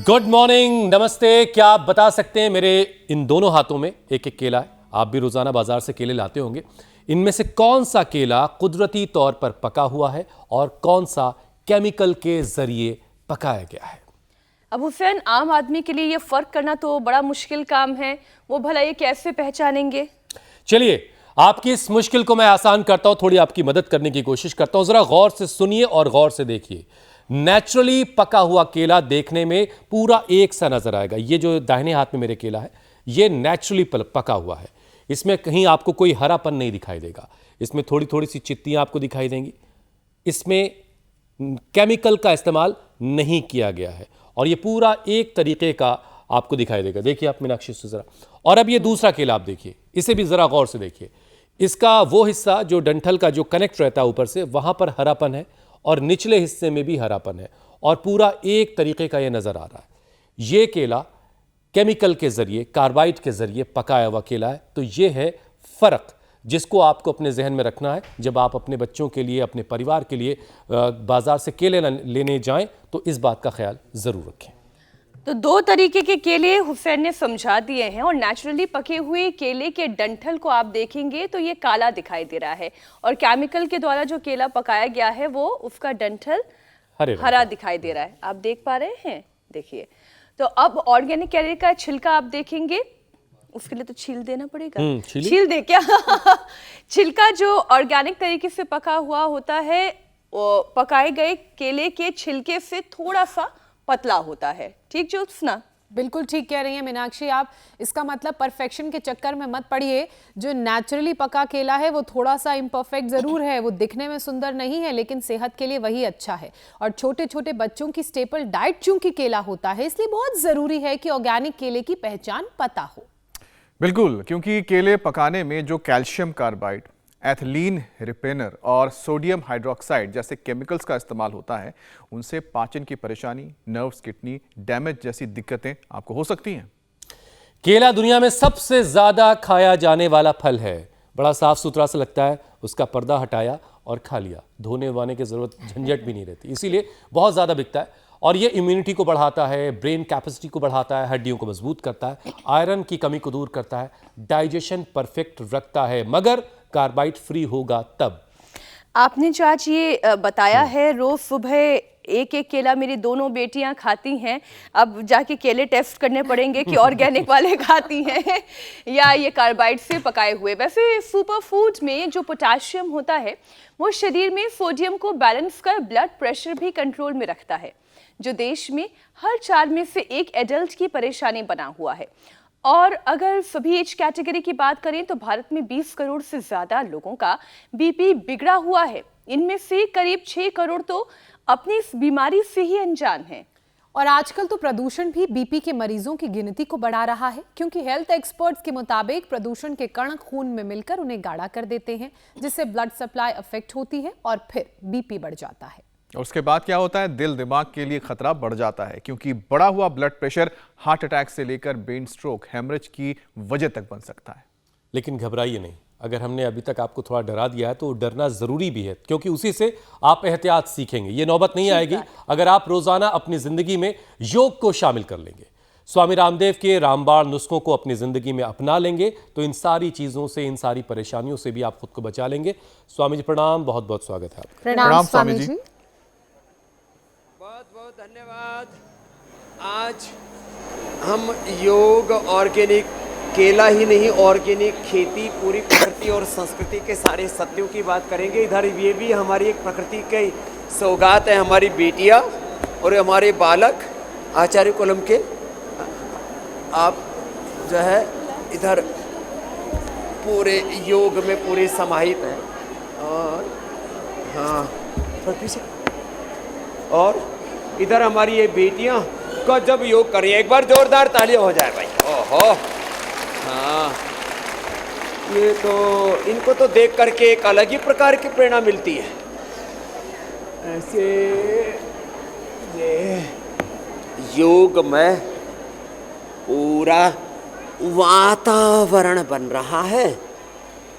Good morning, नमस्ते। क्या आप बता सकते हैं, मेरे इन दोनों हाथों में एक एक केला है। आप भी रोजाना बाजार से केले लाते होंगे। इनमें से कौन सा केला कुदरती तौर पर पका हुआ है और कौन सा केमिकल के जरिए पकाया गया है? अब हुसैन, आम आदमी के लिए ये फर्क करना तो बड़ा मुश्किल काम है। वो भला ये कैसे पहचानेंगे? चलिए, आपकी इस मुश्किल को मैं आसान करता हूं, थोड़ी आपकी मदद करने की कोशिश करता हूं। जरा गौर से सुनिए और गौर से देखिए। नेचुरली पका हुआ केला देखने में पूरा एक सा नजर आएगा। ये जो दाहिने हाथ में मेरे केला है, ये नेचुरली पका हुआ है। इसमें कहीं आपको कोई हरापन नहीं दिखाई देगा। इसमें थोड़ी थोड़ी सी चित्तियां आपको दिखाई देंगी। इसमें केमिकल का इस्तेमाल नहीं किया गया है और ये पूरा एक तरीके का आपको दिखाई देगा। देखिए आप मीनाक्षी से जरा। और अब ये दूसरा केला आप देखिए, इसे भी जरा गौर से देखिए। इसका वो हिस्सा जो डंठल का जो कनेक्ट रहता है ऊपर से, वहां पर हरापन है और निचले हिस्से में भी हरापन है और पूरा एक तरीके का ये नजर आ रहा है। ये केला केमिकल के जरिए, कार्बाइड के जरिए पकाया हुआ केला है। तो ये है फर्क, जिसको आपको अपने जहन में रखना है। जब आप अपने बच्चों के लिए, अपने परिवार के लिए बाजार से केले लेने जाएं तो इस बात का ख्याल जरूर रखें। तो दो तरीके के केले हुसैन ने समझा दिए हैं और नेचुरली पके हुए केले के डंठल को आप देखेंगे तो ये काला दिखाई दे रहा है और केमिकल के द्वारा जो केला पकाया गया है वो उसका डंठल हरा दिखाई दे रहा है। आप देख पा रहे हैं, देखिए। तो अब ऑर्गेनिक केले का छिलका आप देखेंगे, उसके लिए तो छील देना पड़ेगा। छील दे क्या? छिलका जो ऑर्गेनिक तरीके से पका हुआ होता है, वो पकाए गए केले के छिलके से थोड़ा सा पतला होता है। ठीक ज्योत्सना? बिल्कुल ठीक कह रही हैं मीनाक्षी आप। इसका मतलब परफेक्शन के चक्कर में मत पड़िए। जो नेचुरली पका केला है वो थोड़ा सा इम्परफेक्ट जरूर है, वो दिखने में सुंदर नहीं है, लेकिन सेहत के लिए वही अच्छा है। और छोटे छोटे बच्चों की स्टेपल डाइट चूंकि केला होता है, इसलिए बहुत जरूरी है कि ऑर्गेनिक केले की पहचान पता हो। बिल्कुल, क्योंकि केले पकाने में जो कैल्शियम कार्बाइड, एथिलीन रिपेनर और सोडियम हाइड्रोक्साइड जैसे केमिकल्स का इस्तेमाल होता है, उनसे पाचन की परेशानी, नर्व्स, किडनी डैमेज जैसी दिक्कतें आपको हो सकती हैं। केला दुनिया में सबसे ज्यादा खाया जाने वाला फल है। बड़ा साफ सुथरा सा लगता है, उसका पर्दा हटाया और खा लिया। धोने वाने की जरूरत, झंझट भी नहीं रहती, इसीलिए बहुत ज्यादा बिकता है। और ये इम्यूनिटी को बढ़ाता है, ब्रेन कैपेसिटी को बढ़ाता है, हड्डियों को मजबूत करता है, आयरन की कमी को दूर करता है, डाइजेशन परफेक्ट रखता है, मगर कार्बाइड फ्री होगा तब। आपने जो आज ये बताया है, रोज सुबह एक एक केला मेरी दोनों बेटियां खाती हैं। अब जाके केले टेस्ट करने पड़ेंगे कि ऑर्गेनिक वाले खाती हैं या ये कार्बाइड से पकाए हुए। वैसे सुपर फूड में जो पोटेशियम होता है वो शरीर में सोडियम को बैलेंस कर ब्लड प्रेशर भी कंट्रोल में रखता है, जो देश में हर 4 में से एक एडल्ट की परेशानी बना हुआ है। और अगर सभी एज कैटेगरी की बात करें तो भारत में 20 करोड़ से ज्यादा लोगों का बीपी बिगड़ा हुआ है। इनमें से करीब 6 करोड़ तो अपनी इस बीमारी से ही अनजान हैं। और आजकल तो प्रदूषण भी बीपी के मरीजों की गिनती को बढ़ा रहा है, क्योंकि हेल्थ एक्सपर्ट्स के मुताबिक प्रदूषण के कण खून में मिलकर उन्हें गाढ़ा कर देते हैं, जिससे ब्लड सप्लाई अफेक्ट होती है और फिर बीपी बढ़ जाता है। और उसके बाद क्या होता है? दिल दिमाग के लिए खतरा बढ़ जाता है, क्योंकि बढ़ा हुआ ब्लड प्रेशर हार्ट अटैक से लेकर ब्रेन स्ट्रोक, हेमरेज की वजह तक बन सकता है। लेकिन घबराइए नहीं। अगर हमने अभी तक आपको थोड़ा डरा दिया है तो डरना जरूरी भी है, क्योंकि उसी से आप एहतियात सीखेंगे। ये नौबत नहीं आएगी अगर आप रोजाना अपनी जिंदगी में योग को शामिल कर लेंगे। स्वामी रामदेव के रामबाण नुस्खों को अपनी जिंदगी में अपना लेंगे तो इन सारी चीजों से, इन सारी परेशानियों से भी आप खुद को बचा लेंगे। स्वामी जी प्रणाम, बहुत बहुत स्वागत है आपका। प्रणाम स्वामी जी। बहुत बहुत धन्यवाद। आज हम योग, ऑर्गेनिक केला ही नहीं, ऑर्गेनिक खेती, पूरी प्रकृति और संस्कृति के सारे सत्यों की बात करेंगे। इधर ये भी हमारी एक प्रकृति की सौगात है, हमारी बेटियां और हमारे बालक आचार्य कुलम के। आप जो है इधर पूरे योग में पूरे समाहित हैं। और हाँ, पीछे। और इधर हमारी ये बेटियां गजब योग कर रही है। एक बार जोरदार तालियां हो जाए भाई। ओहो, हाँ, ये तो इनको तो देख करके एक अलग ही प्रकार की प्रेरणा मिलती है। ऐसे ये योग में पूरा वातावरण बन रहा है।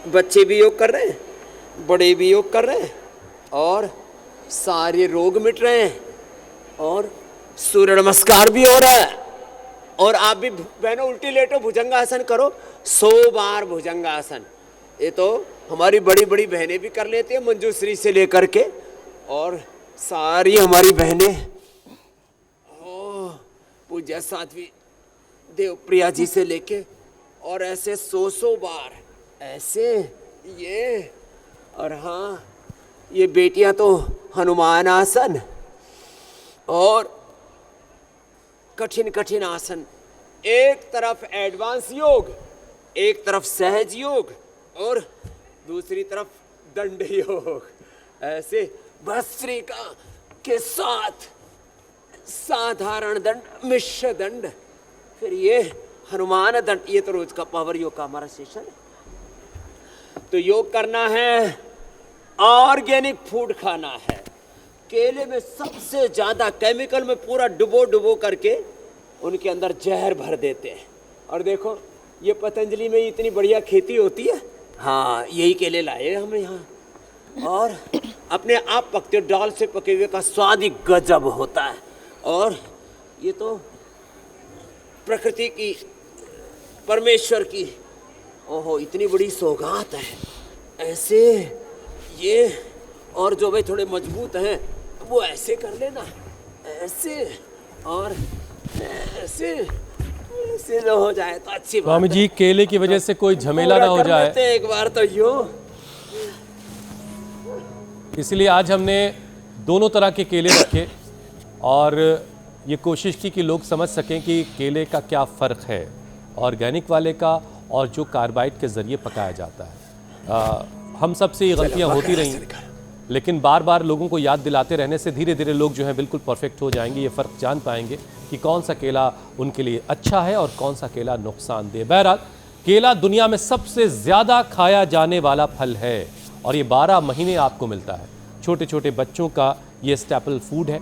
बच्चे भी योग कर रहे हैं, बड़े भी योग कर रहे हैं और सारे रोग मिट रहे हैं और सूर्य नमस्कार भी हो रहा है। और आप भी बहनों उल्टी लेटो, भुजंगासन करो 100 बार भुजंगासन। ये तो हमारी बड़ी बड़ी बहनें भी कर लेती हैं, मंजूश्री से लेकर के, और सारी हमारी बहनें पूज्य साध्वी देवप्रिया जी से लेके, और ऐसे 100 बार ऐसे ये। और हाँ, ये बेटियां तो हनुमान आसन और कठिन कठिन आसन, एक तरफ एडवांस योग, एक तरफ सहज योग, और दूसरी तरफ दंड योग। ऐसे भस्त्रिका के साथ साधारण दंड, मिश्र दंड, फिर ये हनुमान दंड। ये तो रोज का पावर योग का हमारा सेशन है। तो योग करना है, ऑर्गेनिक फूड खाना है। केले में सबसे ज्यादा केमिकल में पूरा डुबो डुबो करके उनके अंदर जहर भर देते हैं। और देखो ये पतंजलि में इतनी बढ़िया खेती होती है। हाँ, यही केले लाए हम यहाँ, और अपने आप पकते, डाल से पके हुए का स्वाद ही गजब होता है। और ये तो प्रकृति की, परमेश्वर की, ओहो इतनी बड़ी सौगात है। ऐसे ये, और जो भाई थोड़े मजबूत हैं वो ऐसे कर लेना, ऐसे और ऐसे, ऐसे जो हो जाए तो अच्छी बात स्वामी है। जी, केले की वजह से कोई झमेला ना हो पूरा कर जाए, लेते हैं एक बार तो यो। इसलिए आज हमने दोनों तरह के केले रखे और ये कोशिश की कि लोग समझ सकें कि केले का क्या फ़र्क है ऑर्गेनिक वाले का और जो कार्बाइड के ज़रिए पकाया जाता है। हम सबसे ये गलतियाँ होती रहीं, लेकिन बार बार लोगों को याद दिलाते रहने से धीरे धीरे लोग जो हैं बिल्कुल परफेक्ट हो जाएंगे। ये फ़र्क जान पाएंगे कि कौन सा केला उनके लिए अच्छा है और कौन सा केला नुकसानदेह। बहरहाल, केला दुनिया में सबसे ज़्यादा खाया जाने वाला फल है और ये 12 महीने आपको मिलता है। छोटे छोटे बच्चों का ये स्टेपल फूड है,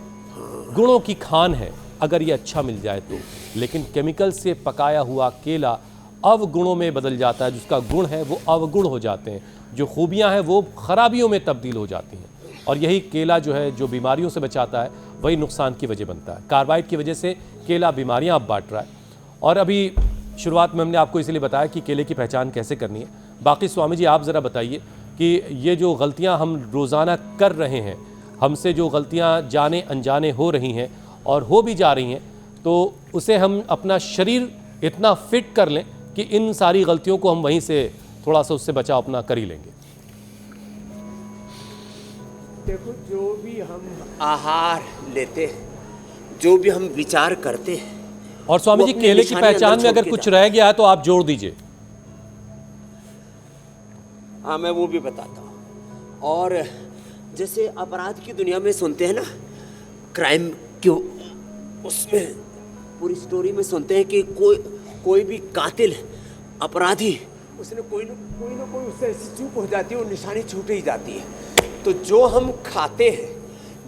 गुणों की खान है अगर ये अच्छा मिल जाए तो। लेकिन केमिकल से पकाया हुआ केला अवगुणों में बदल जाता है, जिसका गुण है वो अवगुण हो जाते हैं, जो खूबियां हैं वो खराबियों में तब्दील हो जाती हैं। और यही केला जो है, जो बीमारियों से बचाता है, वही नुकसान की वजह बनता है। कार्बाइड की वजह से केला बीमारियां अब बांट रहा है। और अभी शुरुआत में हमने आपको इसलिए बताया कि केले की पहचान कैसे करनी है। बाकी स्वामी जी आप ज़रा बताइए कि ये जो गलतियां हम रोज़ाना कर रहे हैं, हमसे जो गलतियां जाने अनजाने हो रही हैं और हो भी जा रही हैं, तो उसे हम अपना शरीर इतना फिट कर लें कि इन सारी गलतियों को हम वहीं से थोड़ा सा उससे बचाव अपना कर ही लेंगे। देखो, जो भी हम आहार लेते हैं, जो भी हम विचार करते हैं, और स्वामी जी, केले की पहचान में अगर कुछ रह गया है तो आप जोड़ दीजिए। हाँ, मैं वो भी बताता हूँ। और जैसे अपराध की दुनिया में सुनते हैं ना, क्राइम क्यों, उसमें पूरी स्टोरी में सुनते हैं कि कोई भी कातिल, अपराधी, उसने कोई ना कोई उससे ऐसी चूक हो जाती है और निशानी छूट ही जाती है। तो जो हम खाते हैं,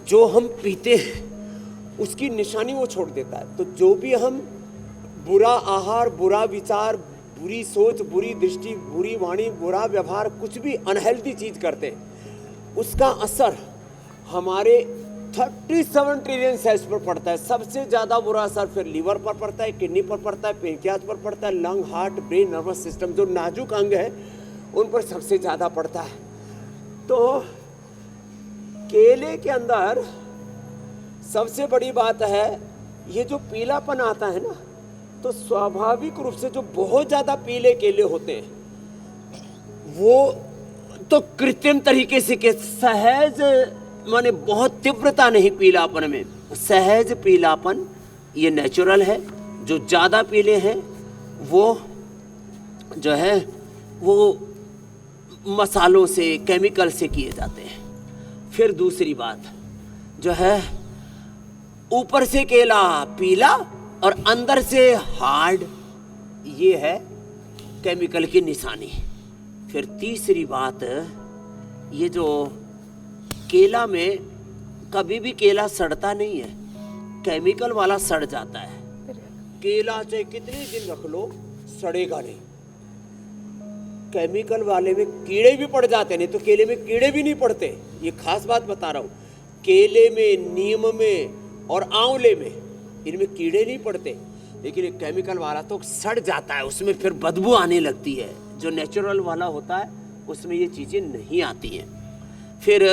जो हम पीते हैं, उसकी निशानी वो छोड़ देता है। तो जो भी हम बुरा आहार, बुरा विचार, बुरी सोच, बुरी दृष्टि, बुरी वाणी, बुरा व्यवहार, कुछ भी अनहेल्दी चीज करते हैं, उसका असर हमारे 37 ट्रिलियन सेल्स पर पड़ता है। सबसे ज़्यादा बुरा असर फिर लीवर पर पड़ता है, किडनी पर पड़ता है, पेनक्रियाज पर पड़ता है, lung, heart, brain, nervous system, जो नाजुक अंग है उन पर सबसे ज़्यादा पड़ता है। तो केले के अंदर सबसे बड़ी बात है, ये जो पीलापन आता है ना, तो स्वाभाविक रूप से जो बहुत ज़्यादा पीले केले होते हैं वो तो कृत्रिम तरीके से के सहज, माने बहुत तीव्रता नहीं पीलापन में, सहज पीलापन ये नेचुरल है। जो ज़्यादा पीले हैं वो जो है वो मसालों से, केमिकल से किए जाते हैं। फिर दूसरी बात जो है, ऊपर से केला पीला और अंदर से हार्ड, ये है केमिकल की निशानी। फिर तीसरी बात, ये जो केला में कभी भी केला सड़ता नहीं है, केमिकल वाला सड़ जाता है। केला चाहे कितने दिन रख लो सड़ेगा नहीं। केमिकल वाले में कीड़े भी पड़ जाते, नहीं तो केले में कीड़े भी नहीं पड़ते। ये खास बात बता रहा हूँ। केले में, नीम में और आंवले में इनमें कीड़े नहीं पड़ते, लेकिन एक केमिकल वाला तो सड़ जाता है, उसमें फिर बदबू आने लगती है। जो नेचुरल वाला होता है उसमें ये चीज़ें नहीं आती हैं। फिर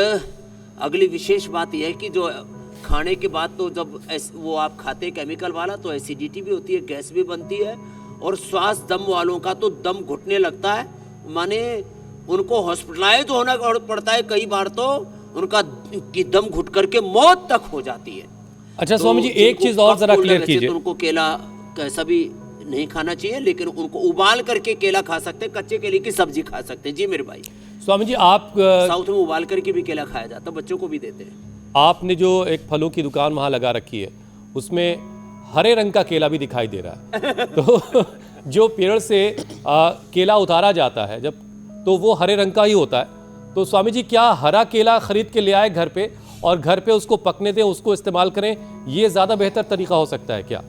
अगली विशेष बात यह है कि जो खाने के बाद तो जब वो आप खाते हैं केमिकल वाला तो एसिडिटी भी होती है, गैस भी बनती है, और श्वास दम वालों का तो दम घुटने लगता है, माने उनको हॉस्पिटलाइज होना पड़ता है, कई बार तो उनका की दम घुट करके मौत तक हो जाती है। अच्छा तो स्वामी जी, एक जिनको चीज और कफ जरा बोलने क्लियर लगे कीजिए। तो उनको केला कैसा भी नहीं खाना चाहिए, लेकिन उनको उबाल करके केला खा सकते हैं, कच्चे केले की सब्जी खा सकते हैं। जी मेरे भाई, स्वामी जी आप साउथ में उबाल करके भी केला खाया जाता है, बच्चों को भी देते हैं। आपने जो एक फलों की दुकान वहां लगा रखी है उसमें हरे रंग का केला भी दिखाई दे रहा है तो जो पेड़ से केला उतारा जाता है जब, तो वो हरे रंग का ही होता है। तो स्वामी जी क्या हरा केला खरीद के ले आए घर पे और घर पे उसको पकने दें, उसको इस्तेमाल करें, ये ज्यादा बेहतर तरीका हो सकता है क्या?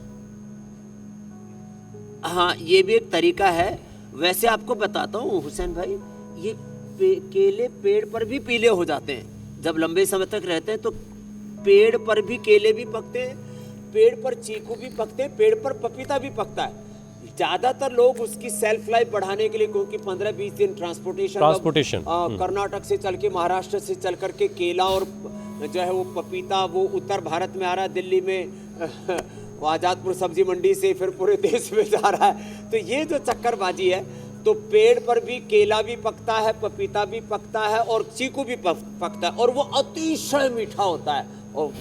हाँ, ये भी एक तरीका है। वैसे आपको बताता हूँ हुसैन भाई, ये केले पेड़ पर भी पीले हो जाते हैं जब लंबे समय तक रहते हैं, तो पेड़ पर भी केले भी पकते हैं, पेड़ पर चीकू भी पकते हैं, पेड़ पर पपीता भी पकता है। ज्यादातर लोग उसकी सेल्फ लाइफ बढ़ाने के लिए, क्योंकि 15-20 दिन ट्रांसपोर्टेशन कर्नाटक से चल के महाराष्ट्र से चल करके केला और जो है वो पपीता वो उत्तर भारत में आ रहा है, दिल्ली में आजादपुर सब्जी मंडी से फिर पूरे देश में जा रहा है। तो ये जो चक्करबाजी है, तो पेड़ पर भी केला भी पकता है, पपीता भी पकता है और चीकू भी पकता है, और वो अतिशय मीठा होता है और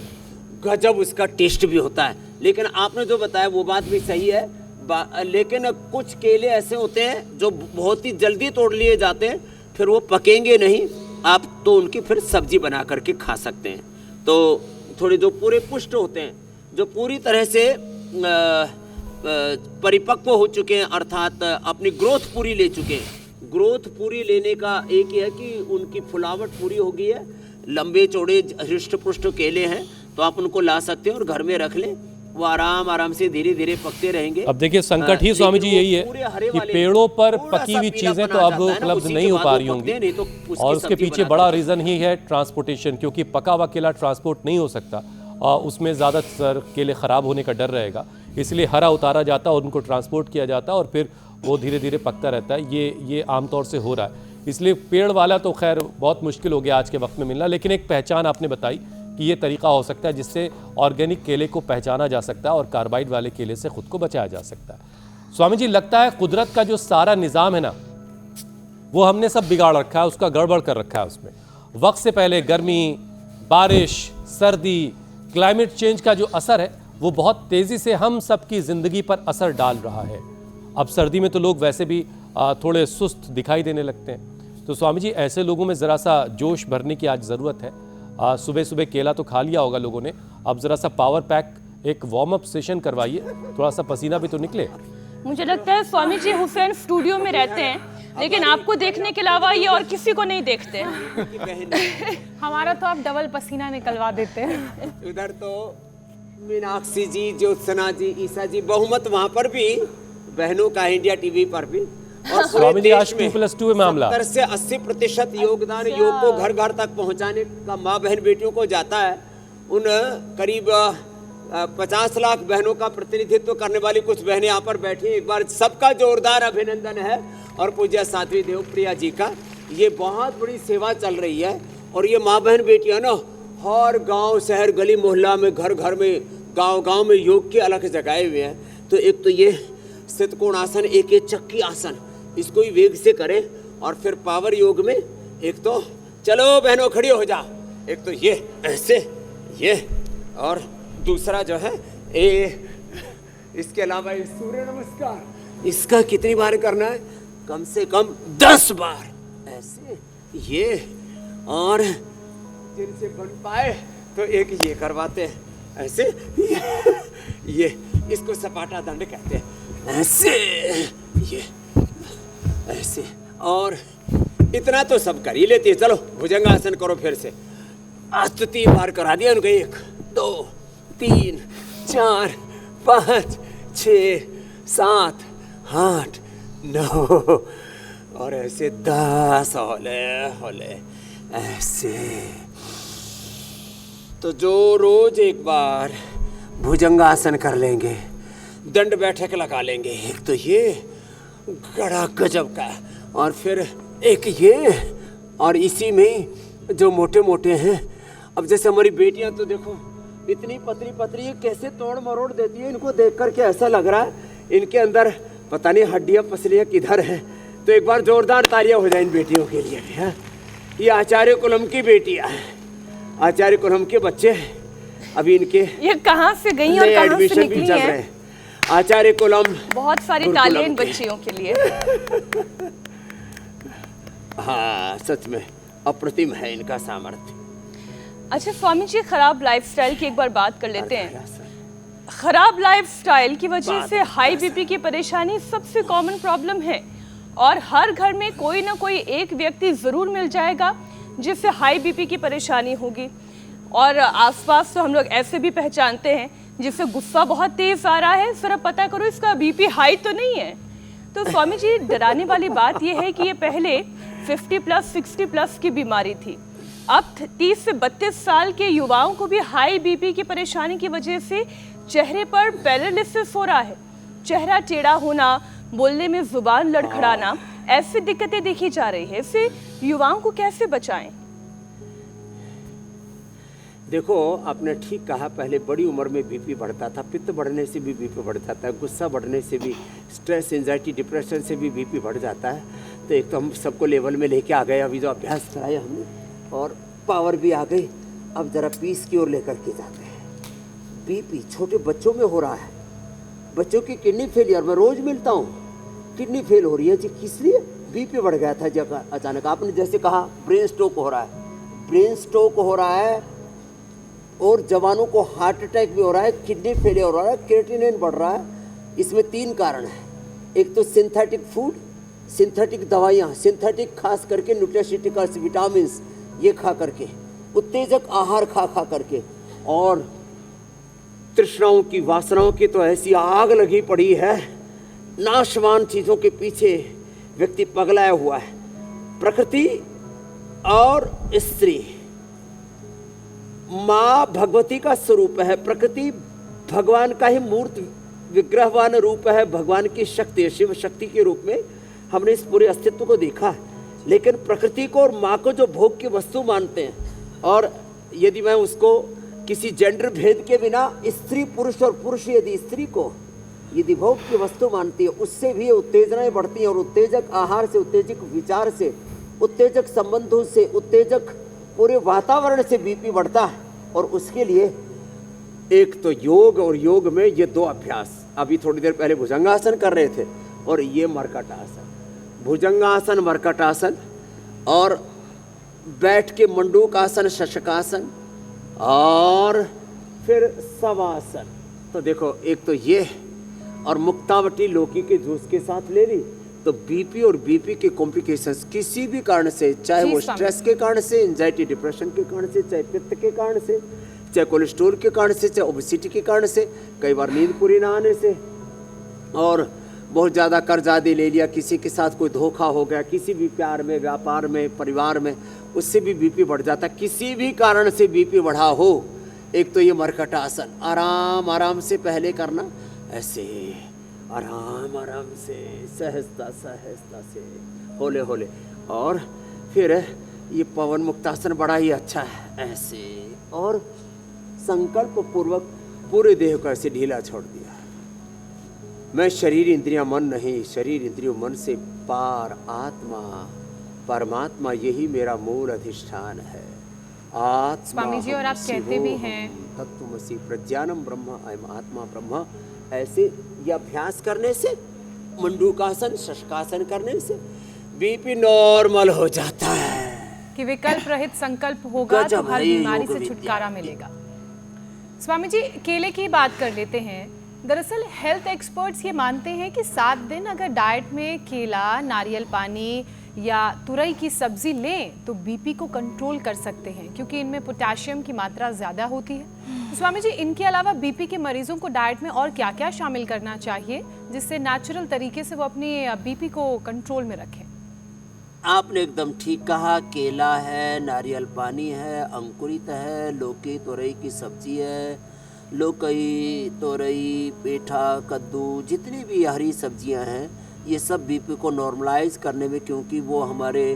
गजब उसका टेस्ट भी होता है। लेकिन आपने जो बताया वो बात भी सही है, लेकिन कुछ केले ऐसे होते हैं जो बहुत ही जल्दी तोड़ लिए जाते हैं, फिर वो पकेंगे नहीं, आप तो उनकी फिर सब्जी बना करके खा सकते हैं। तो थोड़े जो पूरे पुष्ट होते हैं, जो पूरी तरह से परिपक्व हो चुके हैं, अर्थात अपनी ग्रोथ पूरी ले चुके हैं। ग्रोथ पूरी लेने का एक ही है कि उनकी फुलावट पूरी हो गई है, लंबे चौड़े हृष्ट पुष्ट केले हैं, तो आप उनको ला सकते हैं और घर में रख लें, वो आराम से धीरे धीरे पकते रहेंगे। अब देखिए संकट ही स्वामी जी यही है कि पेड़ों पर पकी हुई चीजें तो अब उपलब्ध नहीं हो पा रही होंगी, और उसके पीछे बड़ा रीजन ही है ट्रांसपोर्टेशन, क्योंकि पका हुआ केला ट्रांसपोर्ट नहीं हो सकता, उसमें ज़्यादातर केले ख़राब होने का डर रहेगा, इसलिए हरा उतारा जाता है और उनको ट्रांसपोर्ट किया जाता है और फिर वो धीरे धीरे पकता रहता है। ये आमतौर से हो रहा है, इसलिए पेड़ वाला तो खैर बहुत मुश्किल हो गया आज के वक्त में मिलना, लेकिन एक पहचान आपने बताई कि ये तरीका हो सकता है जिससे ऑर्गेनिक केले को पहचाना जा सकता है और कार्बाइड वाले केले से खुद को बचाया जा सकता है। स्वामी जी लगता है कुदरत का जो सारा निज़ाम है ना, वो हमने सब बिगाड़ रखा है, उसका गड़बड़ कर रखा है। उसमें वक्त से पहले गर्मी, बारिश, सर्दी, क्लाइमेट चेंज का जो असर है वो बहुत तेज़ी से हम सब की ज़िंदगी पर असर डाल रहा है। अब सर्दी में तो लोग वैसे भी थोड़े सुस्त दिखाई देने लगते हैं, तो स्वामी जी ऐसे लोगों में ज़रा सा जोश भरने की आज ज़रूरत है। सुबह सुबह केला तो खा लिया होगा लोगों ने, अब ज़रा सा पावर पैक एक वार्म अप सेशन करवाइए, थोड़ा सा पसीना भी तो निकले। मुझे लगता है स्वामी जी हुसैन स्टूडियो में रहते हैं, लेकिन आपको देखने के अलावा ये और किसी को नहीं देखते। हमारा तो आप डबल पसीना निकलवा देते हैं। उधर तो मीनाक्षी जी, ज्योत्सना जी, ईसा जी, बहुमत वहाँ पर भी बहनों का, इंडिया टीवी पर भी, और पूरे देश में 2+2 मामला 70 से 80% योगदान योग को घर घर तक पहुँचाने का माँ बहन बेटियों को जाता है। उन करीब 50 लाख बहनों का प्रतिनिधित्व करने वाली कुछ बहनें यहाँ पर बैठी हैं। एक बार सबका जोरदार अभिनंदन है। और पूज्य साध्वी देवप्रिया जी का ये बहुत बड़ी सेवा चल रही है, और ये माँ बहन बेटियाँ ना हर गांव, शहर, गली, मोहल्ला में, घर घर में, गांव में योग के अलग जगाए हुए हैं। तो एक तो ये सितकोण आसन, एक ये चक्की आसन, इसको ही वेग से करें, और फिर पावर योग में एक तो चलो बहनों खड़ी हो जा, एक तो ये ऐसे, ये, और दूसरा जो है इसके अलावा ये सूर्य नमस्कार, इसका कितनी बार करना है? कम से कम 10 बार ऐसे, ये, और जिनसे बन पाए तो एक ये करवाते हैं ऐसे, ये इसको सपाटा दंड कहते हैं, ऐसे, ये ऐसे, और इतना तो सब कर ही लेते हैं। चलो भुजंगासन करो फिर से, आज तो 3 बार करा दिया उनको, 1 2 3 4 5 6 7 8 9, और ऐसे 10 होले ऐसे। तो जो रोज एक बार भुजंगासन कर लेंगे, दंड बैठक लगा लेंगे। एक तो ये गड़ा गजब का है, और फिर एक ये, और इसी में जो मोटे मोटे हैं। अब जैसे हमारी बेटियां तो देखो इतनी पतली पतली, ये कैसे तोड़ मरोड़ देती है। इनको देख करके ऐसा लग रहा है इनके अंदर पता नहीं हड्डियां पसलियां किधर हैं। तो एक बार जोरदार तालियां हो जाए इन बेटियों के लिए भी। है ये आचार्य कुलम की बेटियां हैं, आचार्य कुलम के बच्चे। अभी इनके ये कहाँ से गई और कहाँ से एडमिशन भी निकली चल हैं? रहे हैं। आचार्य कुलम, बहुत सारी गुरुकुलम तालियां इन के। बच्चियों के लिए। हाँ सच में अप्रतिम है इनका सामर्थ्य। अच्छा स्वामी जी, खराब लाइफस्टाइल की एक बार बात कर लेते हैं। खराब लाइफस्टाइल की वजह से हाई बीपी की परेशानी सबसे कॉमन प्रॉब्लम है, और हर घर में कोई ना कोई एक व्यक्ति जरूर मिल जाएगा जिससे हाई बीपी की परेशानी होगी। और आसपास तो हम लोग ऐसे भी पहचानते हैं जिससे गुस्सा बहुत तेज आ रहा है, जरा पता करो इसका बीपी हाई तो नहीं है। तो स्वामी जी, डराने वाली बात यह है कि ये पहले 50+ 60+ की बीमारी थी। अब 30 से 32 साल के युवाओं को भी हाई बीपी की परेशानी की वजह से चेहरे पर पैरालिसिस हो रहा है, चेहरा टेढ़ा होना, बोलने में जुबान लड़खड़ाना, ऐसी दिक्कतें देखी जा रही है। इससे युवाओं को कैसे बचाएं? देखो आपने ठीक कहा, पहले बड़ी उम्र में बीपी बढ़ता था, पित्त बढ़ने से भी बीपी बढ़ जाता है, गुस्सा बढ़ने से भी, स्ट्रेस, एंजाइटी, डिप्रेशन से भी बीपी बढ़ जाता है। तो एक तो हम सबको लेवल में लेके आ गए, अभी जो अभ्यास कराया हमने, और पावर भी आ गई। अब जरा पीस की ओर लेकर के जाते हैं। बीपी छोटे बच्चों में हो रहा है, बच्चों की किडनी फेलियर मैं रोज मिलता हूँ, किडनी फेल हो रही है जी। किस लिए? बीपी बढ़ गया था जगह अचानक। आपने जैसे कहा ब्रेन स्ट्रोक हो रहा है, ब्रेन स्ट्रोक हो रहा है, और जवानों को हार्ट अटैक भी हो रहा है, किडनी फेलियर हो रहा है, क्रिएटिनिन बढ़ रहा है। इसमें 3 कारण है। एक तो सिंथेटिक फूड, सिंथेटिक दवाइयाँ, सिंथेटिक खास करके न्यूट्रास्यूटिकल्स, विटामिन ये खा करके, उत्तेजक आहार खा करके, और तृष्णाओं की, वासनाओं की तो ऐसी आग लगी पड़ी है, नाशवान चीज़ों के पीछे व्यक्ति पगलाया हुआ है। प्रकृति और स्त्री, माँ भगवती का स्वरूप है, प्रकृति भगवान का ही मूर्त विग्रहवान रूप है, भगवान की शक्ति है, शिव शक्ति के रूप में हमने इस पूरे अस्तित्व को देखा है। लेकिन प्रकृति को और माँ को जो भोग की वस्तु मानते हैं, और यदि मैं उसको किसी जेंडर भेद के बिना स्त्री पुरुष, और पुरुष यदि स्त्री को यदि भोग की वस्तु मानती है, उससे भी उत्तेजनाएं बढ़ती हैं, और उत्तेजक आहार से, उत्तेजक विचार से, उत्तेजक संबंधों से, उत्तेजक पूरे वातावरण से बीपी बढ़ता है। और उसके लिए एक तो योग, और योग में ये 2 अभ्यास, अभी थोड़ी देर पहले भुजंगासन कर रहे थे, और ये मर्कटासन, भुजंगासन, मर्कटासन, और बैठ के मंडूकासन, शशकासन, और फिर शवासन। तो देखो एक तो ये, और मुक्तावटी लौकी के जूस के साथ ले ली, तो बीपी और बीपी के कॉम्प्लिकेशंस किसी भी कारण से, चाहे वो स्ट्रेस के कारण से, एंजाइटी डिप्रेशन के कारण से, चाहे पित्त के कारण से, चाहे कोलेस्ट्रॉल के कारण से, चाहे ओबेसिटी के कारण से, कई बार नींद पूरी ना आने से, और बहुत ज़्यादा कर्ज आदि ले लिया, किसी के साथ कोई धोखा हो गया, किसी भी प्यार में, व्यापार में, परिवार में, उससे भी बीपी बढ़ जाता है। किसी भी कारण से बीपी बढ़ा हो, एक तो ये मर्कटासन, आराम आराम से पहले करना, ऐसे आराम आराम से, सहजता सहजता से, होले होले, और फिर ये पवन मुक्तासन बड़ा ही अच्छा है, ऐसे, और संकल्प पूर्वक पूरे देह को ऐसे ढीला छोड़ दिया। मैं शरीर इंद्रियां मन नहीं, शरीर इंद्रियों मन से पार आत्मा परमात्मा, यही मेरा मूल अधिष्ठान है। आत्मा स्वामी जी, और आप कहते भी हैं तत्वमसि प्रज्ञानम ब्रह्म अयम आत्मा ब्रह्म। ऐसे ये अभ्यास करने से, मंडूकासन, शशकासन करने से बीपी नॉर्मल हो जाता है कि विकल्प रहित संकल्प होगा तो हर बीमारी से छुटकारा मिलेगा। स्वामी जी, केले की बात कर लेते हैं। दरअसल हेल्थ एक्सपर्ट्स ये मानते हैं कि 7 दिन अगर डाइट में केला, नारियल पानी या तुरई की सब्जी लें तो बीपी को कंट्रोल कर सकते हैं, क्योंकि इनमें पोटेशियम की मात्रा ज़्यादा होती है। तो स्वामी जी, इनके अलावा बीपी के मरीजों को डाइट में और क्या क्या शामिल करना चाहिए जिससे नेचुरल तरीके से वो अपनी बीपी को कंट्रोल में रखें? आपने एकदम ठीक कहा। केला है, नारियल पानी है, अंकुरित है, लौकी तुरई की सब्जी है, लौकी, तोरई, पेठा, कद्दू, जितनी भी हरी सब्जियां हैं, ये सब बीपी को नॉर्मलाइज करने में, क्योंकि वो हमारे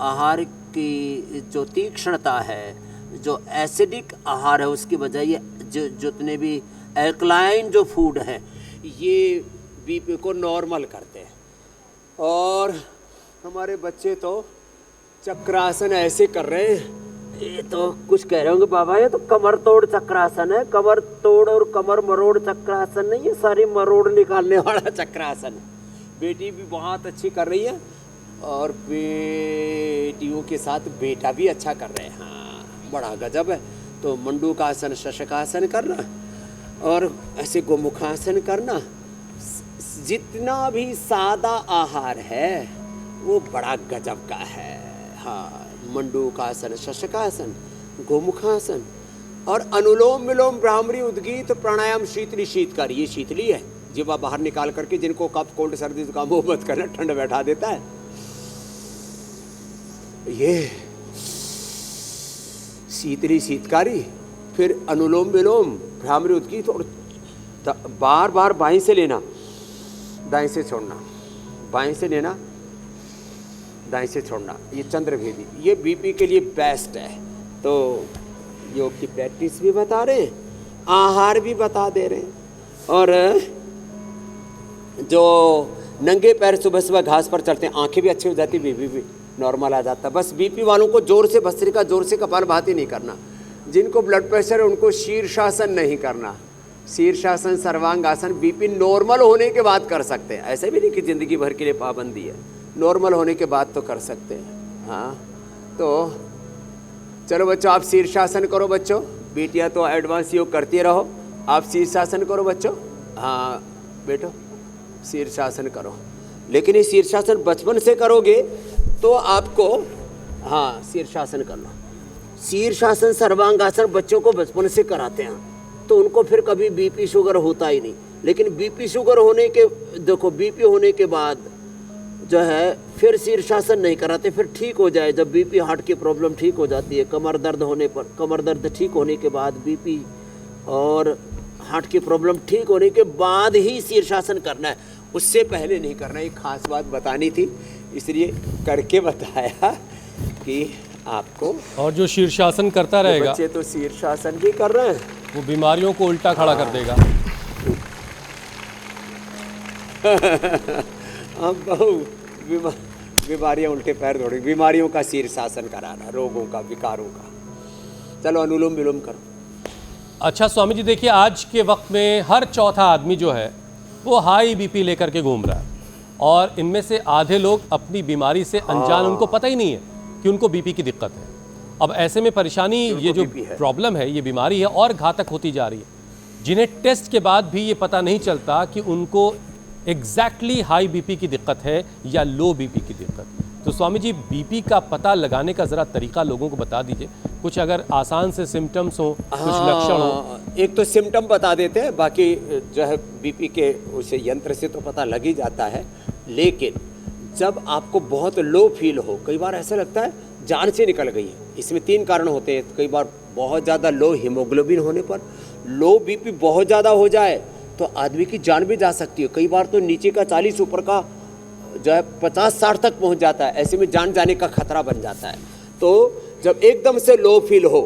आहार की जो तीक्ष्णता है, जो एसिडिक आहार है, उसकी वजह ये जितने भी एल्कलाइन जो फूड हैं, ये बीपी को नॉर्मल करते हैं। और हमारे बच्चे तो चक्रासन ऐसे कर रहे हैं, ये तो कुछ कह रहे होंगे बाबा, ये तो कमर तोड़ चक्रासन है। कमर तोड़ और कमर मरोड़ चक्रासन नहीं, ये सारी मरोड़ निकालने वाला चक्रासन है। बेटी भी बहुत अच्छी कर रही है और बेटियों के साथ बेटा भी अच्छा कर रहे हैं। हाँ, बड़ा गजब है। तो मंडूकासन, शशकासन करना और ऐसे गोमुखासन करना, जितना भी सादा आहार है वो बड़ा गजब का है। हाँ, मंडूकासन, शशकासन, गोमुखासन और अनुलोम विलोम, भ्रामरी, उद्गीत, प्राणायाम, शीतली, शीतकारी। ये शीतली है, जीवा बाहर निकाल करके, जिनको कफ, कोल्ड, सर्दी, जुकाम वो मत करना, ठंड बैठा देता है। ये शीतली, शीतकारी, फिर अनुलोम विलोम, भ्रामरी, उद्गीत और बार बार बाएं से लेना, दाएं से छोड़ना, बाएं से लेना, दाएं से छोड़ना। ये चंद्रभेदी, ये बीपी के लिए बेस्ट है। तो योग की प्रैक्टिस भी बता रहे हैं, आहार भी बता दे रहे हैं, और जो नंगे पैर सुबह सुबह घास पर चलते हैं, आंखें भी अच्छी हो जाती, बीपी भी नॉर्मल आ जाता है। बस बीपी वालों को जोर से भस्त्रिका, जोर से कपालभाति नहीं करना। जिनको ब्लड प्रेशर है उनको शीर्षासन नहीं करना। शीर्षासन, सर्वांगासन बीपी नॉर्मल होने के बाद कर सकते हैं। ऐसे भी नहीं कि ज़िंदगी भर के लिए पाबंदी है, नॉर्मल होने के बाद तो कर सकते हैं। हाँ, तो चलो बच्चों, आप शीर्षासन करो बच्चों। बेटियां तो एडवांस योग करती रहो, आप शीर्षासन करो बच्चों। हाँ बेटो, शीर्षासन करो, लेकिन ये शीर्षासन बचपन से करोगे तो आपको, हाँ शीर्षासन कर लो। शीर्षासन, सर्वांगासन बच्चों को बचपन से कराते हैं तो उनको फिर कभी बीपी शुगर होता ही नहीं। लेकिन बीपी शुगर होने के, देखो बीपी होने के बाद जो है फिर शीर्षासन नहीं कराते, फिर ठीक हो जाए। जब बीपी, हार्ट की प्रॉब्लम ठीक हो जाती है, कमर दर्द होने पर, कमर दर्द ठीक होने के बाद बीपी और हार्ट की प्रॉब्लम ठीक होने के बाद ही शीर्षासन करना है, उससे पहले नहीं करना। एक खास बात बतानी थी, इसलिए करके बताया कि आपको। और जो शीर्षासन करता रहेगा, बच्चे तो शीर्षासन भी कर रहे हैं, वो बीमारियों को उल्टा खड़ा कर देगा। अब बीमारियां उल्टे पैर दौड़ेंगी। बीमारियों का शीर्षासन कराना, रोगों का, विकारों का। चलो अनुलोम विलोम करो। अच्छा स्वामी जी, देखिए आज के वक्त में हर चौथा आदमी जो है वो हाई बीपी लेकर के घूम रहा है, और इनमें से आधे लोग अपनी बीमारी से अनजान, उनको पता ही नहीं है कि उनको बीपी की दिक्कत है। अब ऐसे में परेशानी, ये जो प्रॉब्लम है, ये बीमारी है और घातक होती जा रही है, जिन्हें टेस्ट के बाद भी ये पता नहीं चलता कि उनको एग्जैक्टली हाई बीपी की दिक्कत है या लो बीपी की दिक्कत। तो स्वामी जी, बीपी का पता लगाने का ज़रा तरीका लोगों को बता दीजिए, कुछ अगर आसान से सिम्टम्स हो, कुछ लक्षण हो। एक तो सिम्टम बता देते हैं, बाकी जो है बीपी के उसे यंत्र से तो पता लग ही जाता है। लेकिन जब आपको बहुत लो फील हो, कई बार ऐसा लगता है जान से निकल गई है, इसमें 3 कारण होते हैं। कई बार बहुत ज़्यादा लो हीमोग्लोबिन होने पर, लो बीपी बहुत ज़्यादा हो जाए तो आदमी की जान भी जा सकती है। कई बार तो नीचे का 40, ऊपर का जो है 50-60 तक पहुंच जाता है। ऐसे में जान जाने का खतरा बन जाता है। तो जब एकदम से लो फील हो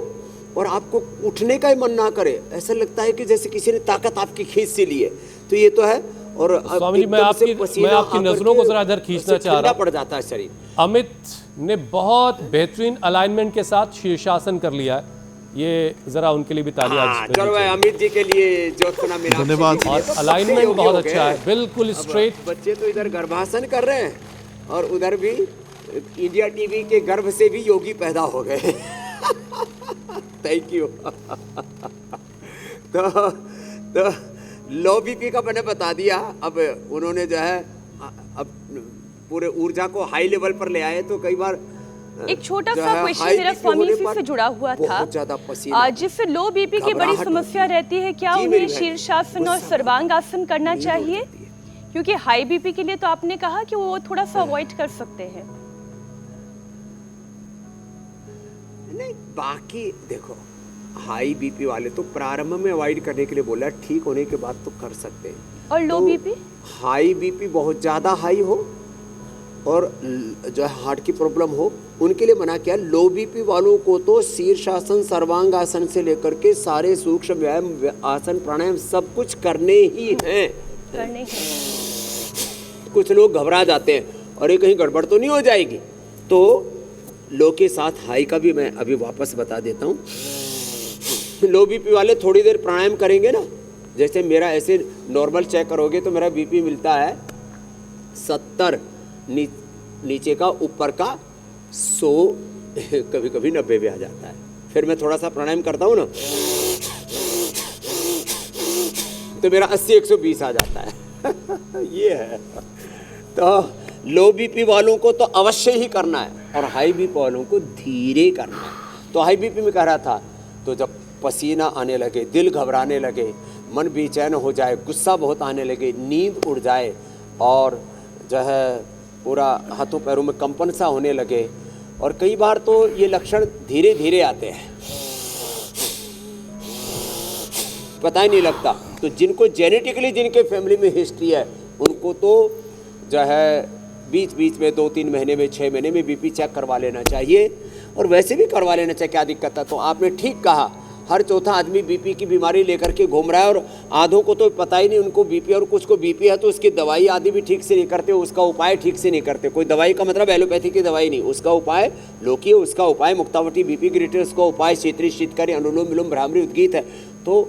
और आपको उठने का ही मन ना करे, ऐसा लगता है कि जैसे किसी ने ताकत आपकी खींच सी ली है, तो ये तो है। और स्वामी जी, मैं आपकी नजरों को जरा इधर खींचना चाह रहा हूं। पड़ जाता है शरीर। अमित ने बहुत बेहतरीन अलाइनमेंट के साथ शीर्षासन कर लिया है, ये जरा उनके लिए भी तालियां। चलो भाई, अमित जी के लिए जो सुना मेरा धन्यवाद। और अलाइनमेंट बहुत अच्छा है, बिल्कुल स्ट्रेट। बच्चे तो इधर गर्भासन कर रहे हैं और उधर भी इंडिया टीवी के गर्भ से भी योगी पैदा हो गए। Thank you. तो लो बीपी का मैंने बता दिया। अब उन्होंने जो है अब पूरे ऊर्जा को हाई लेवल पर ले आए, तो कई बार एक छोटा सा क्वेश्चन मेरा स्वामी जी से जुड़ा हुआ था। जिससे लो बीपी की बड़ी समस्या रहती है, क्या उन्हें शीर्षासन और सर्वांगासन करना चाहिए? क्योंकि हाई बीपी के लिए तो आपने कहा कि वो थोड़ा सा अवॉइड कर सकते हैं। नहीं, बाकी देखो, हाई बीपी वाले तो प्रारंभ में अवॉइड करने के लिए बोला, ठीक होने के बाद तो कर सकते हैं। और लो तो बीपी? हाई बीपी बहुत ज़्यादा हाई हो और जो है हार्ट की प्रॉब्लम हो, उनके लिए मना किया। लो बीपी वालों को तो शीर्षासन, सर्वांग आसन से लेकर के सारे सूक्ष्म व्यायाम, आसन, प्राणायाम सब कुछ करने ही हैं। करने ही। कुछ लोग घबरा जाते हैं और ये कहीं गड़बड़ तो नहीं हो जाएगी, तो लो के साथ हाई का भी मैं अभी वापस बता देता हूँ। लो बीपी वाले थोड़ी देर प्राणायाम करेंगे ना, जैसे मेरा ऐसे नॉर्मल चेक करोगे तो मेरा बीपी मिलता है 70, नीचे का ऊपर का 100, कभी कभी 90 भी आ जाता है। फिर मैं थोड़ा सा प्राणायाम करता हूँ ना तो मेरा 80-120 आ जाता है। ये है। तो लो बीपी वालों को तो अवश्य ही करना है और हाई बीपी वालों को धीरे करना है। तो हाई बीपी में कह रहा था, तो जब पसीना आने लगे, दिल घबराने लगे, मन बेचैन हो जाए, गुस्सा बहुत आने लगे, नींद उड़ जाए और जो है पूरा हाथों पैरों में कंपन सा होने लगे, और कई बार तो ये लक्षण धीरे धीरे आते हैं, पता ही नहीं लगता। तो जिनको जेनेटिकली, जिनके फैमिली में हिस्ट्री है, उनको तो जो है बीच बीच में 2-3 महीने में, 6 महीने में बीपी चेक करवा लेना चाहिए, और वैसे भी करवा लेना चाहिए, क्या दिक्कत है। तो आपने ठीक कहा, हर चौथा आदमी बीपी की बीमारी लेकर के घूम रहा है, और आधों को तो पता ही नहीं उनको बीपी, और कुछ को बीपी है तो उसकी दवाई आदि भी ठीक से नहीं करते, उसका उपाय ठीक से नहीं करते। कोई दवाई का मतलब एलोपैथी की दवाई नहीं, उसका उपाय लौकी है, उसका उपाय मुक्तावटी बीपी ग्रेटर, उसका उपाय क्षेत्रीय शीतकारी, अनुलोम विलोम, भ्रामरी, उद्गीत है। तो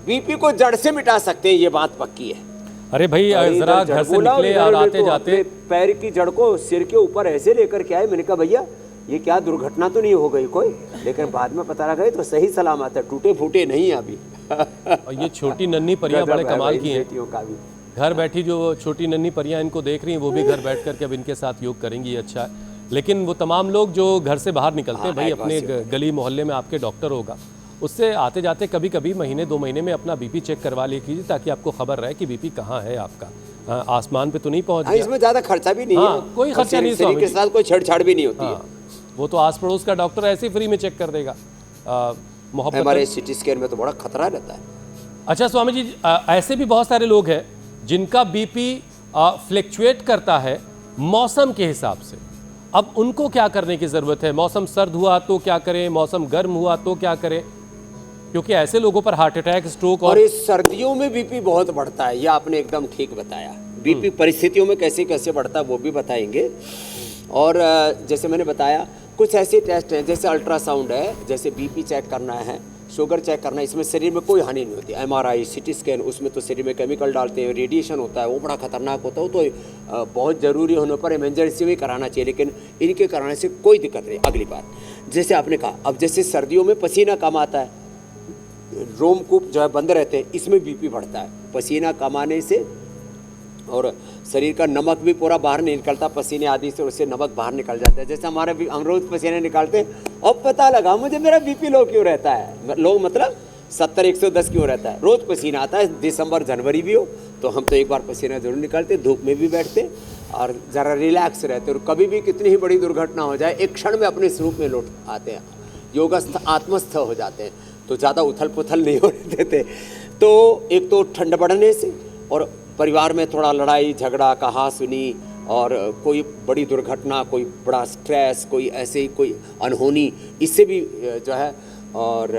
बीपी को जड़ से मिटा सकते हैं, ये बात पक्की है। अरे भाई जरा घर से निकले और आते जाते पैर की जड़ को सिर के ऊपर ऐसे लेकर के आए। मैंने कहा भैया ये क्या दुर्घटना तो नहीं हो गई कोई, लेकिन बाद में पता लगा तो सही सलामत है, टूटे फूटे नहीं अभी। और ये छोटी नन्ही परियां बड़े कमाल की हैं। बेटियों का भी घर बैठी जो छोटी नन्ही परियां इनको देख रही हैं, वो भी घर बैठ करके अब इनके साथ योग करेंगी, ये अच्छा है। लेकिन वो तमाम लोग जो घर से बाहर निकलते हैं, भाई अपने गली मोहल्ले में आपके डॉक्टर होगा, उससे आते जाते कभी कभी महीने 2 महीने में अपना बीपी चेक करवा ले कीजिए, ताकि आपको खबर रहे कि बीपी कहाँ है आपका। आसमान पे तो नहीं पहुंच गया। इसमें ज्यादा खर्चा भी नहीं है, कोई खर्चा नहीं, शरीर के साथ कोई छेड़छाड़ भी नहीं होती है। वो तो आस पड़ोस का डॉक्टर ऐसे ही फ्री में चेक कर देगा। मोहब्बत हमारे सिटी स्कैन में तो बड़ा खतरा रहता है। अच्छा स्वामी जी, ऐसे भी बहुत सारे लोग हैं जिनका बीपी फ्लक्चुएट करता है मौसम के हिसाब से। अब उनको क्या करने की जरूरत है? मौसम सर्द हुआ तो क्या करें, मौसम गर्म हुआ तो क्या करें? क्योंकि ऐसे लोगों पर हार्ट अटैक, स्ट्रोक और इस सर्दियों में बीपी बहुत बढ़ता है, ये आपने एकदम ठीक बताया। बीपी परिस्थितियों में कैसे कैसे बढ़ता है वो भी बताएंगे। और जैसे मैंने बताया, कुछ ऐसे टेस्ट हैं, जैसे अल्ट्रासाउंड है, जैसे बीपी चेक करना है, शुगर चेक करना है, इसमें शरीर में कोई हानि नहीं होती। MRI, CT स्कैन, उसमें तो शरीर में केमिकल डालते हैं, रेडिएशन होता है, वो बड़ा खतरनाक होता है, वो तो बहुत ज़रूरी होने पर इमरजेंसी में कराना चाहिए, लेकिन इनके कराने से कोई दिक्कत नहीं। अगली बात, जैसे आपने कहा, अब जैसे सर्दियों में पसीना कम आता है, रोमकूप जो है बंद रहते हैं, इसमें बीपी बढ़ता है पसीना कम आने से, और शरीर का नमक भी पूरा बाहर नहीं निकलता पसीने आदि से, उससे नमक बाहर निकल जाता है। जैसे हमारे हम रोज पसीने निकालते हैं, अब पता लगा मुझे मेरा बीपी लो क्यों रहता है, लो मतलब 70-110 क्यों रहता है। रोज पसीना आता है, दिसंबर जनवरी भी हो तो हम तो एक बार पसीना जरूर निकालते, धूप में भी बैठते और ज़रा रिलैक्स रहते, और कभी भी कितनी ही बड़ी दुर्घटना हो जाए एक क्षण में अपने स्वरूप में लौट आते हैं, योगस्थ आत्मस्थ हो जाते हैं, तो ज़्यादा उथल पुथल नहीं होने देते। तो एक तो ठंड बढ़ने से, और परिवार में थोड़ा लड़ाई झगड़ा, कहा सुनी, और कोई बड़ी दुर्घटना, कोई बड़ा स्ट्रेस, कोई ऐसे ही कोई अनहोनी, इससे भी जो है, और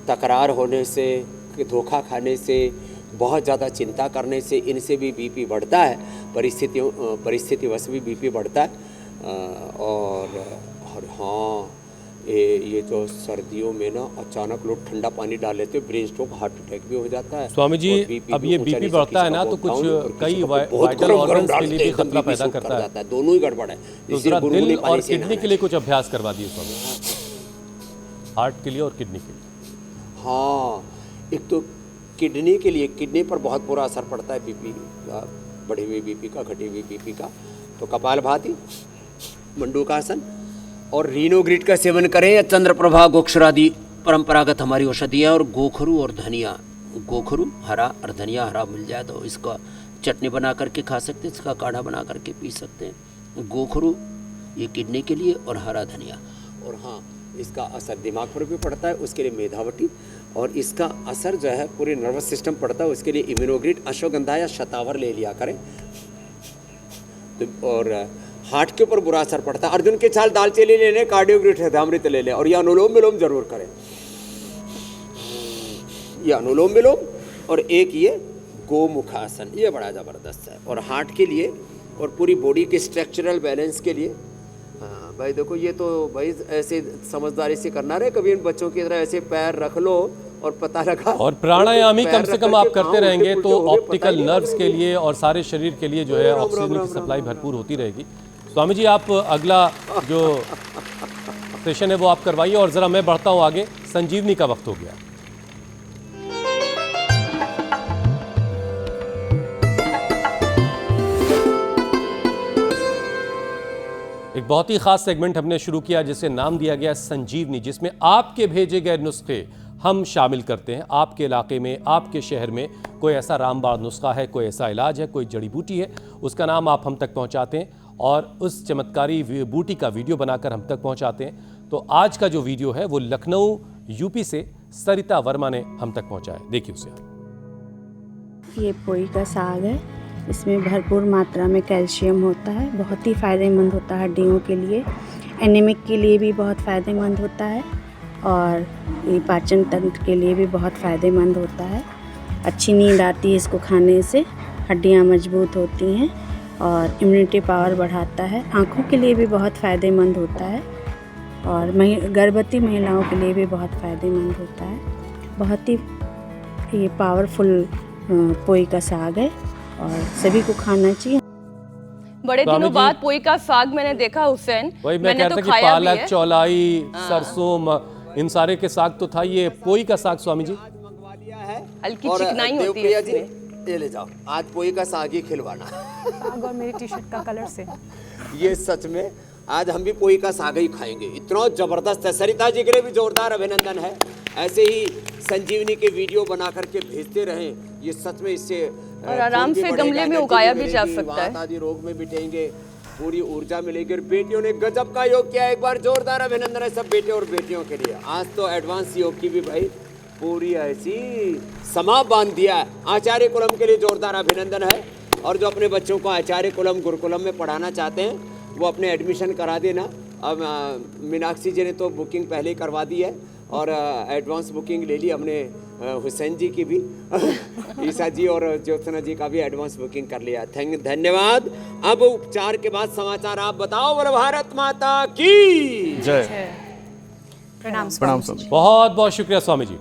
तकरार होने से, धोखा खाने से, बहुत ज़्यादा चिंता करने से, इनसे भी बीपी बढ़ता है। परिस्थितिवश भी बीपी बढ़ता है। और हाँ, ये जो सर्दियों में ना अचानक लोग ठंडा पानी डाल लेते हैं, ब्रेन स्ट्रोक, हार्ट अटैक भी हो जाता है। स्वामी जी, अब ये बीपी बढ़ता है ना, तो कुछ कई वाइटल ऑर्गन्स के लिए भी खतरा पैदा करता है। दोनों ही गड़बड़ है। तो जरा दिल और किडनी के लिए कुछ अभ्यास करवा दिए स्वामी, हार्ट के लिए और किडनी के लिए। हाँ, एक तो किडनी के लिए, किडनी पर बहुत बुरा असर पड़ता है बीपी का, बढ़ी हुई बीपी का, घटी हुई बीपी का। तो कपालभाति, मंडूकासन और रीनोग्रिड का सेवन करें, या चंद्रप्रभा, गोक्षरादि परंपरागत हमारी औषधि है। और गोखरू और धनिया, गोखरू हरा और धनिया हरा मिल जाए तो इसका चटनी बना करके खा सकते हैं, इसका काढ़ा बना करके पी सकते हैं। गोखरू ये किडनी के लिए, और हरा धनिया। और हाँ, इसका असर दिमाग पर भी पड़ता है, उसके लिए मेधावटी, और इसका असर जो है पूरे नर्वस सिस्टम पड़ता है, उसके लिए इम्यूनोग्रिड, अश्वगंधा या शतावर ले लिया करें। तो और हार्ट के ऊपर बुरा असर पड़ता है, अर्जुन के छाल दालचीनी ले लें, कार्डियोग्रिड हृदयामृत ले लें, और यह अनुलोम विलोम जरूर करें। ये अनुलोम विलोम और एक ये गोमुखासन, ये बड़ा ज़बरदस्त है। और हार्ट के लिए और पूरी बॉडी के स्ट्रक्चरल बैलेंस के लिए। हाँ भाई देखो, ये तो भाई ऐसे समझदारी से करना रहे, कभी इन बच्चों की तरह ऐसे पैर रख लो और पता लगा। और प्राणायाम ही पैर कम से रख कम करके आप करते कहाँ रहेंगे उल्टे तो पुल्टे हो गए, ऑप्टिकल पता ही नर्व्स नहीं के लिए और सारे शरीर के लिए जो है ऑक्सीजन की सप्लाई भरपूर होती रहेगी। स्वामी जी, आप अगला जो सेशन है वो आप करवाइए और ज़रा मैं बढ़ता हूँ आगे। संजीवनी का वक्त हो गया। एक बहुत ही खास सेगमेंट हमने शुरू किया जिसे नाम दिया गया संजीवनी, जिसमें आपके भेजे गए नुस्खे हम शामिल करते हैं। आपके इलाके में, आपके शहर में कोई ऐसा रामबाण नुस्खा है, कोई ऐसा इलाज है, कोई जड़ी बूटी है, उसका नाम आप हम तक पहुंचाते हैं और उस चमत्कारी बूटी का वीडियो बनाकर हम तक पहुंचाते हैं। तो आज का जो वीडियो है वो लखनऊ यूपी से सरिता वर्मा ने हम तक पहुंचाया। देखिए उसे। ये पोई का साग है, इसमें भरपूर मात्रा में कैल्शियम होता है, बहुत ही फ़ायदेमंद होता है हड्डियों के लिए, एनीमिक के लिए भी बहुत फ़ायदेमंद होता है और ये पाचन तंत्र के लिए भी बहुत फ़ायदेमंद होता है। अच्छी नींद आती है इसको खाने से, हड्डियाँ मजबूत होती हैं और इम्यूनिटी पावर बढ़ाता है। आँखों के लिए भी बहुत फ़ायदेमंद होता है और गर्भवती महिलाओं के लिए भी बहुत फ़ायदेमंद होता है। बहुत ही ये पावरफुल पोई का साग है और सभी को खाना चाहिए। बड़े स्वामी दिनों जी- बाद पोई का साग मैंने देखा हुसैन, वही मैं मैंने कह तो रहा था कि खाया भी पालक, है। चौलाई, सरसों, इन सारे के साग तो था, ये पोई का साग स्वामी जी। मंगवा दिया है। हल्की और चिकनाई होती है देवप्रिया जी, इसमें। ये ले जाओ, आज पोई का साग ही खिलवाना। साग और मेरी टी शर्ट का कलर से। ये सच में आज हम भी पोई का साग ही खाएंगे, इतना जबरदस्त है। सरिता जी के लिए भी जोरदार अभिनंदन है। ऐसे ही संजीवनी के वीडियो बना करके भेजते रहें, ये सच में इससे और आराम खून भी से बढ़ेगा, गमले में एनर्जी उगाया भी मिलेगी, जा सकता है। वात आदि रोग में मिटेंगे, पूरी ऊर्जा मिलेगी। और बेटियों ने गजब का योग किया, एक बार जोरदार अभिनंदन है सब बेटे और बेटियों के लिए। आज तो एडवांस योग की भी भाई पूरी ऐसी समा बांध दिया है। आचार्य कुलम के लिए जोरदार अभिनंदन है। और जो अपने बच्चों को आचार्य कुलम गुरुकुलम में पढ़ाना चाहते हैं वो अपने एडमिशन करा देना। अब मीनाक्षी जी ने तो बुकिंग पहले ही करवा दी है और एडवांस बुकिंग ले ली हमने, हुसैन जी की भी ईसा जी और ज्योत्सना जी का भी एडवांस बुकिंग कर लिया। धन्यवाद। अब उपचार के बाद समाचार आप बताओ। बोलो भारत माता की जय। प्रणाम प्रणाम स्वामी। बहुत बहुत शुक्रिया स्वामी जी।